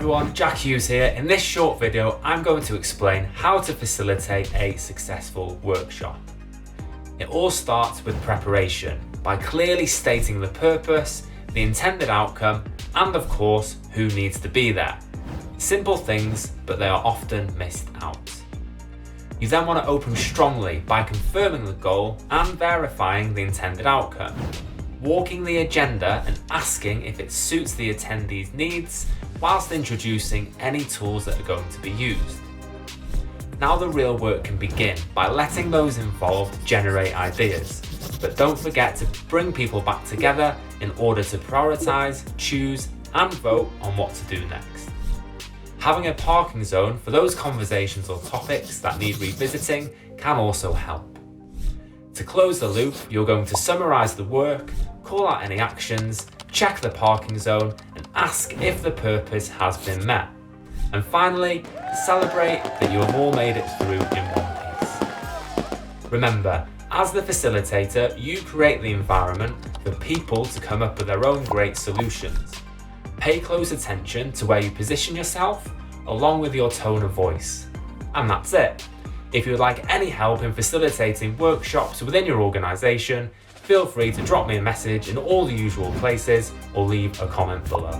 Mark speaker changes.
Speaker 1: everyone, Jack Hughes here. In this short video, I'm going to explain how to facilitate a successful workshop. It all starts with preparation, by clearly stating the purpose, the intended outcome, and of course, who needs to be there. Simple things, but they are often missed out. You then want to open strongly by confirming the goal and verifying the intended outcome, walking the agenda and asking if it suits the attendees' needs, whilst introducing any tools that are going to be used. Now the real work can begin by letting those involved generate ideas, but don't forget to bring people back together in order to prioritise, choose and vote on what to do next. Having a parking zone for those conversations or topics that need revisiting can also help. To close the loop, you're going to summarise the work, call out any actions, check the parking zone and ask if the purpose has been met. And finally, celebrate that you have all made it through in one piece. Remember, as the facilitator, you create the environment for people to come up with their own great solutions. Pay close attention to where you position yourself, along with your tone of voice. And that's it. If you would like any help in facilitating workshops within your organisation, feel free to drop me a message in all the usual places or leave a comment below.